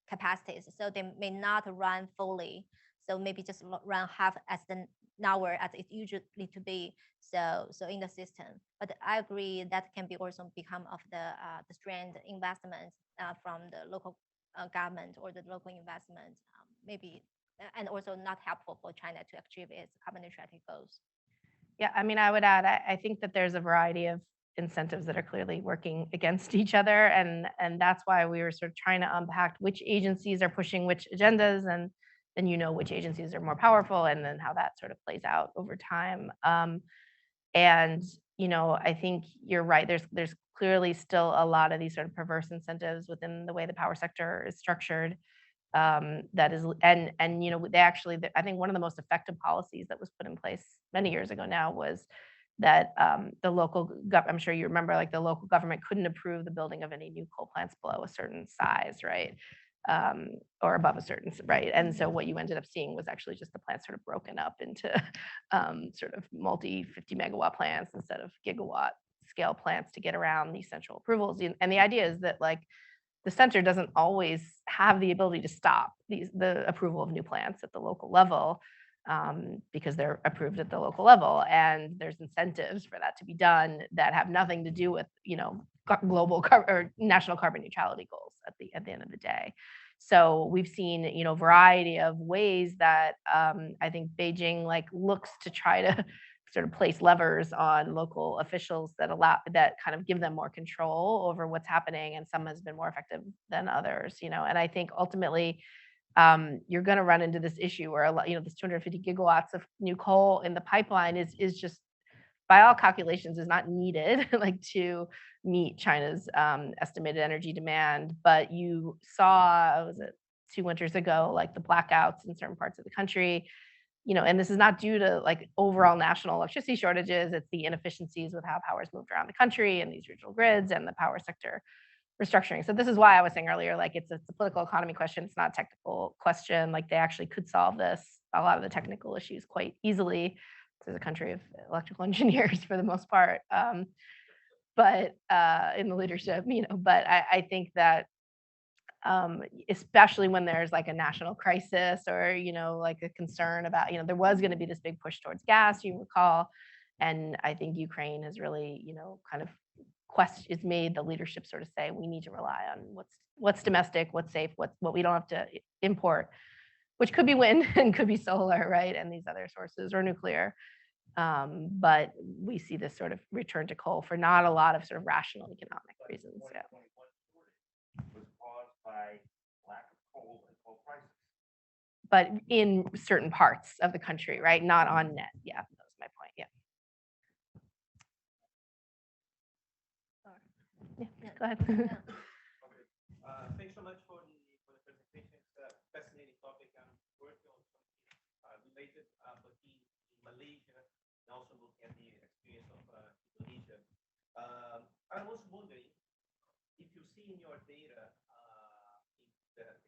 capacities. So they may not run fully. So maybe just run half as the hour as it usually to be. So in the system. But I agree that can be also become of the strand investments from the local government or the local investment maybe, and also not helpful for China to achieve its carbon neutrality goals. Yeah, I mean, I would add, I think that there's a variety of incentives that are clearly working against each other. And that's why we were sort of trying to unpack which agencies are pushing which agendas, and then which agencies are more powerful, and then how that sort of plays out over time. And I think you're right. There's clearly still a lot of these sort of perverse incentives within the way the power sector is structured. That is, and they actually, I think one of the most effective policies that was put in place many years ago now was that the local, I'm sure you remember, like the local government couldn't approve the building of any new coal plants below a certain size, right? Or above a certain, right? And so what you ended up seeing was actually just the plants sort of broken up into sort of multi 50 megawatt plants instead of gigawatt scale plants to get around these central approvals. And the idea is that the center doesn't always have the ability to stop the approval of new plants at the local level, because they're approved at the local level, and there's incentives for that to be done that have nothing to do with global or national carbon neutrality goals at the end of the day. So we've seen a variety of ways that I think Beijing looks to try to sort of place levers on local officials that kind of give them more control over what's happening, and some has been more effective than others. And I think ultimately you're going to run into this issue where this 250 gigawatts of new coal in the pipeline is just, by all calculations, is not needed to meet China's estimated energy demand. But you saw, was it 2 winters ago, like the blackouts in certain parts of the country. And this is not due to like overall national electricity shortages. It's the inefficiencies with how power is moved around the country and these regional grids and the power sector restructuring. So this is why I was saying earlier, like it's a political economy question. It's not a technical question. Like they actually could solve a lot of the technical issues quite easily. This is a country of electrical engineers for the most part. But in the leadership, but I think that especially when there's like a national crisis or, like a concern about, there was going to be this big push towards gas, you recall. And I think Ukraine has really, kind of is made the leadership sort of say, we need to rely on what's domestic, what's safe, what we don't have to import, which could be wind and could be solar, right? And these other sources or nuclear. But we see this sort of return to coal for not a lot of sort of rational economic reasons. Yeah. Was caused by lack of coal and coal prices. But in certain parts of the country, right? Not on net. Yeah, that was my point. Yeah. Yeah, go ahead. Okay. Thanks so much for the presentation. It's a fascinating topic. I'm working on something related, but in Malaysia, and also looking at the experience of Indonesia. I was wondering if you see in your data,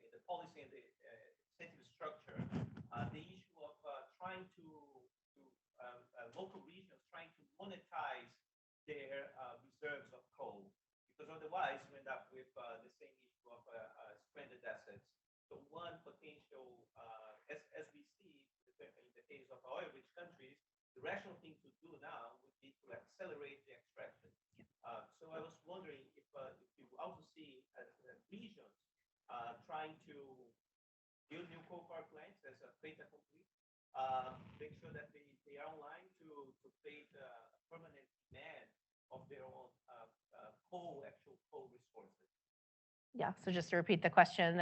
in the policy and the incentive structure, the issue of trying to local regions trying to monetize their reserves of coal, because otherwise you end up with the same issue of stranded assets. So one potential, as we see in the case of oil-rich countries, the rational thing to do now would be to accelerate the extraction. So I was wondering if you also see regions trying to build new coal power plants as a fait accompli, make sure that they are online to create a permanent demand of their own actual coal resources. Yeah, so just to repeat the question,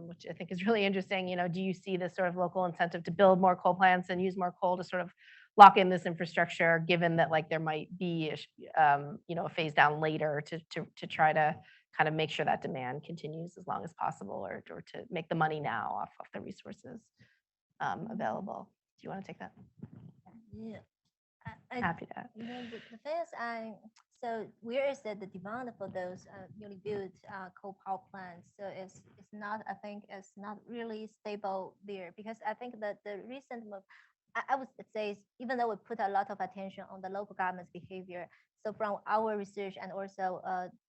which I think is really interesting, do you see this sort of local incentive to build more coal plants and use more coal to sort of lock in this infrastructure, given that like there might be, a phase down later to try to kind of make sure that demand continues as long as possible, or to make the money now off of the resources available. Do you want to take that? Yeah. Happy to. The thing is, so where is the demand for those newly built coal power plants? So it's not, I think it's not really stable there, because I think that the recent move, I would say, even though we put a lot of attention on the local government's behavior, so from our research and also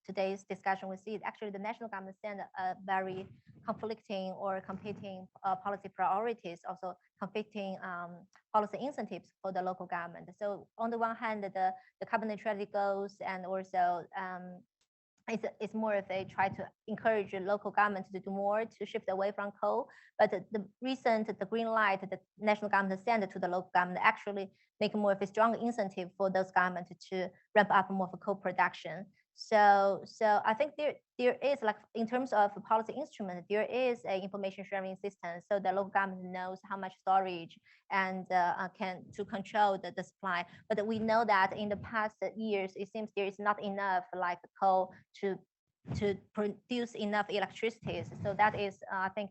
today's discussion, we see actually the national government sent a very conflicting or competing policy priorities, also conflicting policy incentives for the local government. So on the one hand, the carbon neutrality goals, and also it's more of a try to encourage local governments to do more to shift away from coal. But the green light the national government sent to the local government actually make more of a strong incentive for those governments to ramp up more of coal production. So I think there is, like, in terms of policy instrument, there is an information sharing system, so the local government knows how much storage and can to control the supply. But we know that in the past years, it seems there is not enough like coal to produce enough electricity. So that is, I think,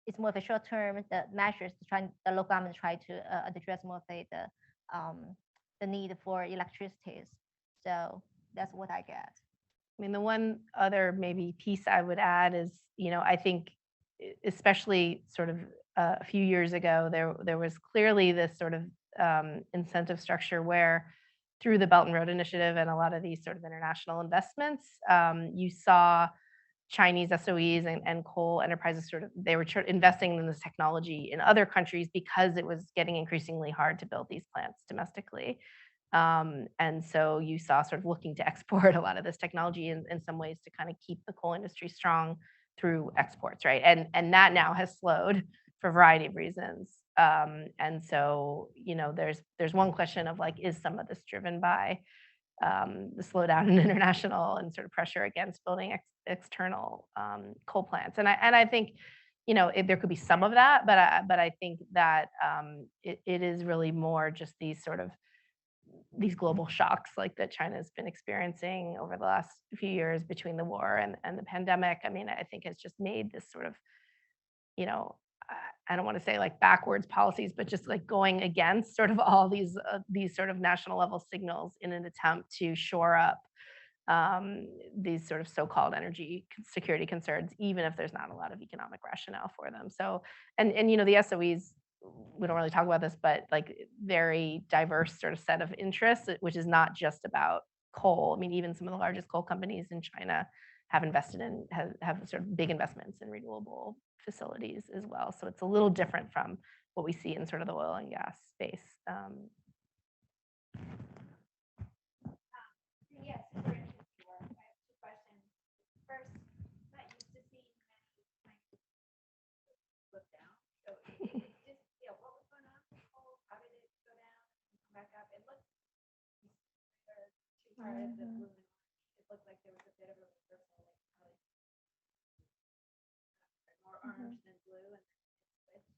it's more of a short term the measures the local government try to address more of the need for electricity. So that's what I get. I mean, the one other maybe piece I would add is, I think especially sort of a few years ago, there was clearly this sort of incentive structure where through the Belt and Road Initiative and a lot of these sort of international investments, you saw Chinese SOEs and coal enterprises they were investing in this technology in other countries because it was getting increasingly hard to build these plants domestically. And so you saw sort of looking to export a lot of this technology in some ways to kind of keep the coal industry strong through exports, right? And that now has slowed for a variety of reasons. And so, there's one question of like, is some of this driven by the slowdown in international and sort of pressure against building external coal plants? And I think, there could be some of that, but I think that it is really more just these sort of these global shocks like that China's been experiencing over the last few years between the war and the pandemic. I mean, I think has just made this sort of, you know, I don't want to say like backwards policies, but just like going against sort of all these sort of national level signals in an attempt to shore up these sort of so-called energy security concerns, even if there's not a lot of economic rationale for them. So, and you know, the SOEs, we don't really talk about this, but like very diverse sort of set of interests, which is not just about coal. I mean, even some of the largest coal companies in China have invested in, have sort of big investments in renewable facilities as well. So it's a little different from what we see in sort of the oil and gas space. Yes, super interesting work. I have two questions. First, not used to seeing many flip down. So just, yeah, what was going on with coal? How did it go down and come back up? It looked two part of the blue and orange. It looked like there was a bit of a reversal, like probably more orange than blue, and then it switched.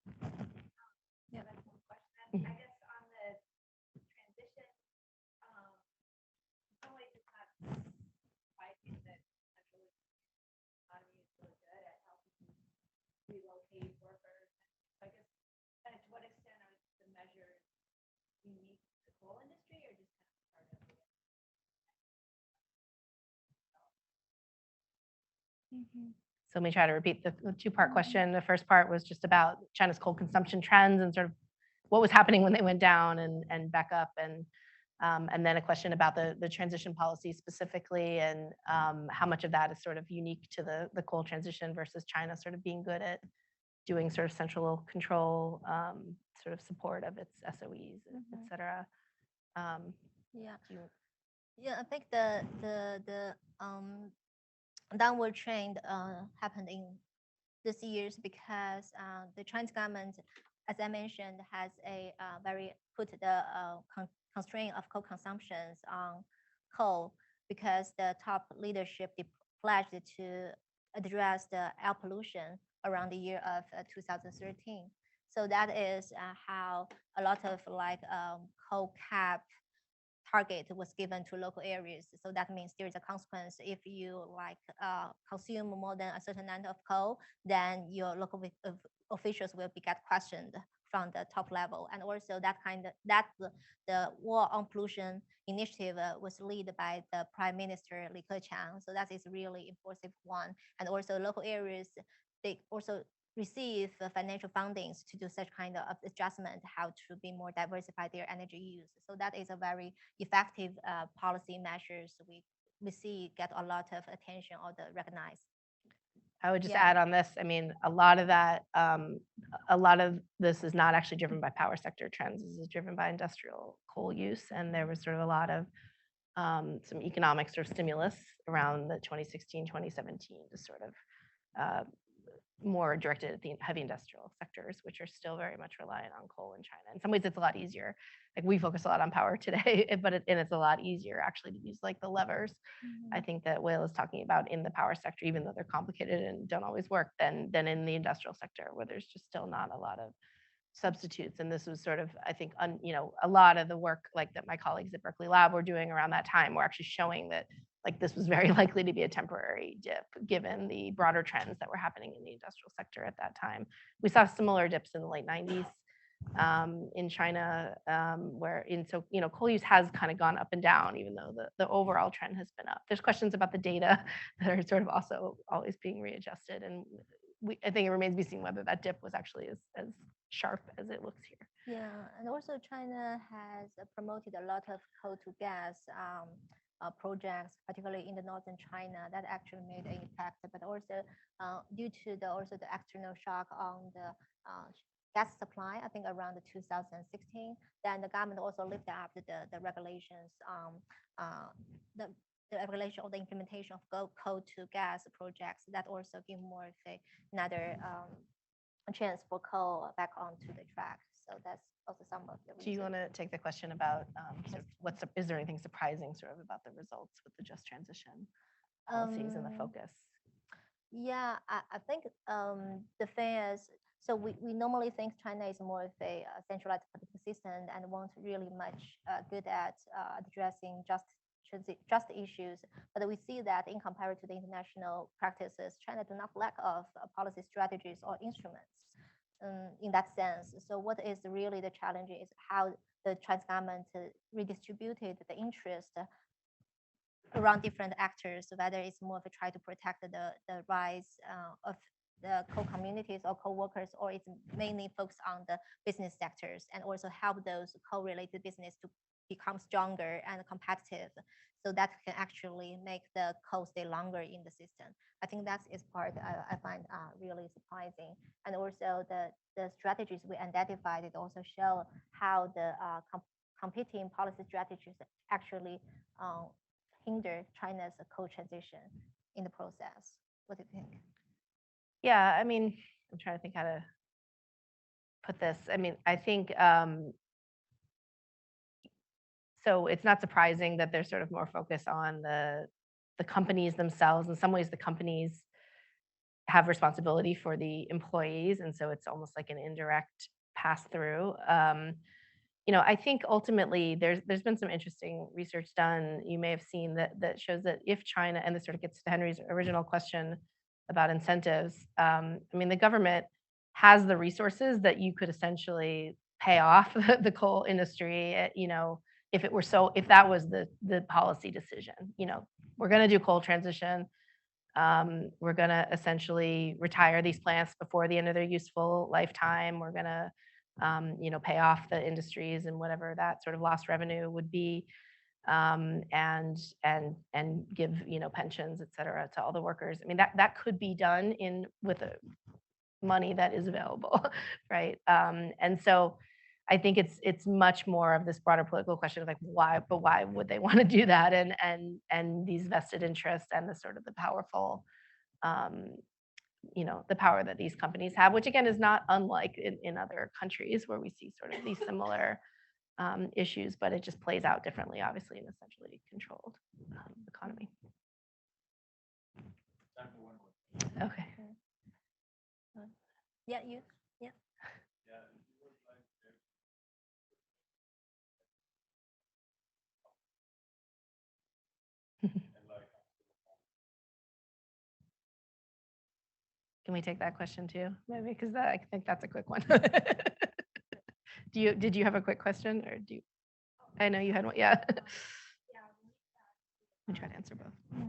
Yeah, that's one question. I guess on the transition, in some ways it's not surprising that central economy is really good at helping relocate workers. So I guess kind of to what extent are the measures unique to the coal industry or just kind of part of it? So let me try to repeat the two-part question. The first part was just about China's coal consumption trends and sort of what was happening when they went down and back up, and then a question about the transition policy specifically, and how much of that is sort of unique to the coal transition versus China sort of being good at doing sort of central control, sort of support of its SOEs, et cetera. Yeah. Yeah, I think the downward trend happened in this years because the Chinese government, as I mentioned, has a very put the constraint of coal consumptions on coal because the top leadership pledged to address the air pollution around the year of 2013. So that is how a lot of like coal cap target was given to local areas. So that means there is a consequence. If you like consume more than a certain amount of coal, then your local officials will be get questioned from the top level. And also the war on pollution initiative was led by the Prime Minister Li Keqiang. So that is really important one. And also local areas, they also receive financial fundings to do such kind of adjustment, how to be more diversified their energy use. So that is a very effective policy measures we see get a lot of attention or the recognized. I would just add on this. I mean, a lot of this is not actually driven by power sector trends. This is driven by industrial coal use, and there was sort of a lot of some economic sort of stimulus around the 2016, 2017 to sort of more directed at the heavy industrial sectors, which are still very much reliant on coal in China. In some ways, it's a lot easier. Like we focus a lot on power today, but it's a lot easier actually to use like the levers. I think that Weila is talking about in the power sector, even though they're complicated and don't always work, than in the industrial sector, where there's just still not a lot of substitutes. And this was sort of, I think, a lot of the work like that my colleagues at Berkeley Lab were doing around that time were actually showing that like this was very likely to be a temporary dip, given the broader trends that were happening in the industrial sector at that time. We saw similar dips in the late 90s in China, coal use has kind of gone up and down, even though the overall trend has been up. There's questions about the data that are sort of also always being readjusted, and I think it remains to be seen whether that dip was actually as sharp as it looks here. Yeah, and also China has promoted a lot of coal to gas projects, particularly in the northern China, that actually made an impact. But also due to the external shock on the gas supply, I think around 2016, then the government also lifted up the regulations, the regulation of the implementation of coal to gas projects that also give more another chance for coal back onto the track. So that's also some of the reasons. Do you want to take the question about sort of is there anything surprising sort of about the results with the just transition policies and the focus? Yeah, I think the thing is So we normally think China is more of a centralized political system and won't really much good at addressing just issues. But we see that in comparison to the international practices, China do not lack of policy strategies or instruments in that sense. So what is really the challenge is how the Chinese government redistributed the interest around different actors, whether it's more of a try to protect the rights of the co-communities or co-workers, or it's mainly focused on the business sectors and also help those co-related business to become stronger and competitive, so that can actually make the co stay longer in the system. I think that is part I find really surprising. And also the strategies we identified, it also show how the competing policy strategies actually hinder China's co-transition in the process. What do you think? Yeah, I mean, I'm trying to think how to put this. I mean, I think so it's not surprising that there's sort of more focus on the companies themselves. In some ways, the companies have responsibility for the employees, and so it's almost like an indirect pass through. I think ultimately there's been some interesting research done. You may have seen that shows that if China, and this sort of gets to Henry's original question about incentives, I mean, the government has the resources that you could essentially pay off the coal industry, if that was the policy decision. We're going to do coal transition. We're going to essentially retire these plants before the end of their useful lifetime. We're going to pay off the industries and whatever that sort of lost revenue would be, and give pensions, et cetera, to all the workers. I mean, that could be done with the money that is available, right? And so I think it's much more of this broader political question of like why would they want to do that, and these vested interests and the sort of the powerful the power that these companies have, which again is not unlike in other countries where we see sort of these similar issues, but it just plays out differently, obviously, in a centrally controlled economy. Okay. Yeah, you. Yeah. Can we take that question too? Maybe because I think that's a quick one. Did you have a quick question, or do you? I know you had one. Yeah. Let me try to answer both. Yeah.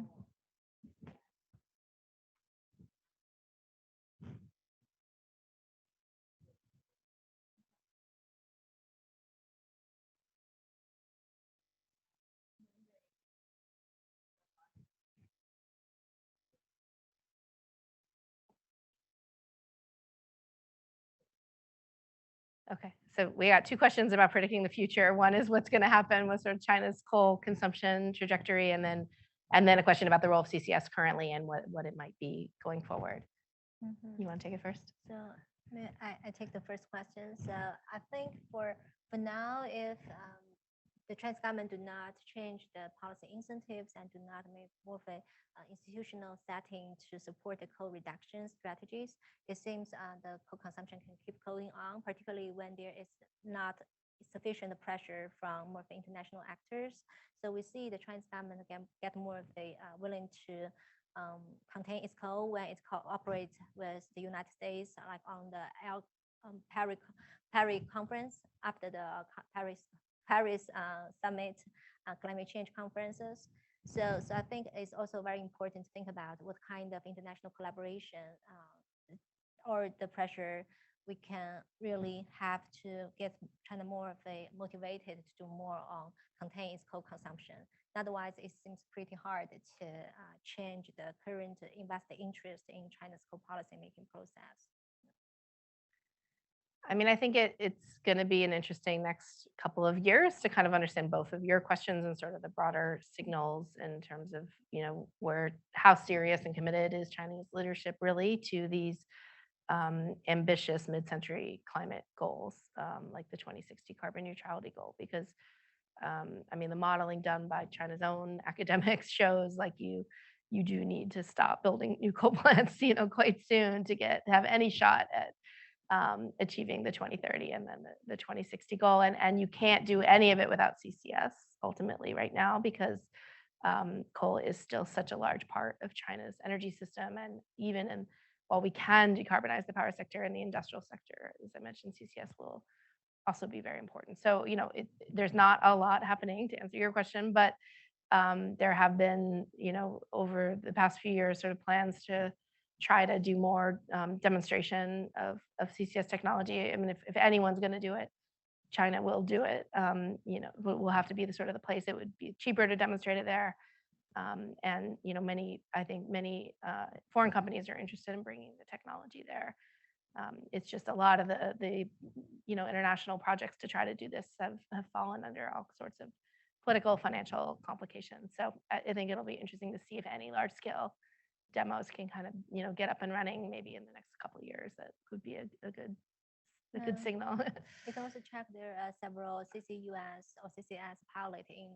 Okay, so we got two questions about predicting the future. One is what's going to happen with sort of China's coal consumption trajectory, and then a question about the role of CCS currently and what it might be going forward. You want to take it first? So I take the first question. So I think for now, if the Chinese government do not change the policy incentives and do not make more of a institutional setting to support the coal reduction strategies, it seems the coal consumption can keep going on, particularly when there is not sufficient pressure from more of the international actors. So we see the Chinese government again get more of a willing to contain its coal when it cooperates with the United States, like on the Paris conference after the Paris summit, climate change conferences. So I think it's also very important to think about what kind of international collaboration or the pressure we can really have to get China more of a motivated to do more on contain its coal consumption. Otherwise, it seems pretty hard to change the current investor interest in China's coal policy making process. I mean, I think it's going to be an interesting next couple of years to kind of understand both of your questions and sort of the broader signals in terms of, how serious and committed is Chinese leadership really to these ambitious mid-century climate goals, like the 2060 carbon neutrality goal. Because, I mean, the modeling done by China's own academics shows like you do need to stop building new coal plants, quite soon to have any shot at achieving the 2030 and then the 2060 goal. And you can't do any of it without CCS ultimately right now, because coal is still such a large part of China's energy system. And even while we can decarbonize the power sector and the industrial sector, as I mentioned, CCS will also be very important. So, there's not a lot happening, to answer your question, but there have been, over the past few years, sort of plans to try to do more demonstration of CCS technology. I mean, if anyone's going to do it, China will do it. We'll have to be the sort of the place. It would be cheaper to demonstrate it there. And I think many foreign companies are interested in bringing the technology there. It's just a lot of the international projects to try to do this have fallen under all sorts of political, financial complications. So I think it'll be interesting to see if any large scale demos can kind of get up and running maybe in the next couple of years. That could be a good signal. You can also check there are several CCUS or CCS pilot in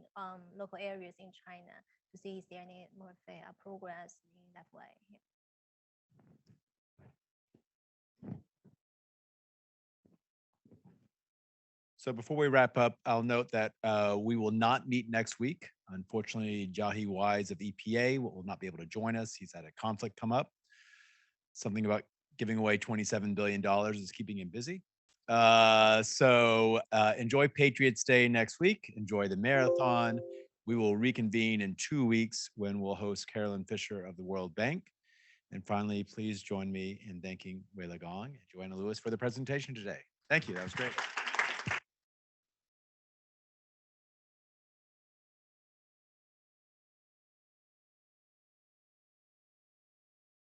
local areas in China to see if there any more progress in that way. Yeah. So before we wrap up, I'll note that we will not meet next week. Unfortunately, Jiahe Wise of EPA will not be able to join us. He's had a conflict come up. Something about giving away $27 billion is keeping him busy. So enjoy Patriots Day next week. Enjoy the marathon. We will reconvene in 2 weeks when we'll host Carolyn Fisher of the World Bank. And finally, please join me in thanking Weila Gong and Joanna Lewis for the presentation today. Thank you. That was great.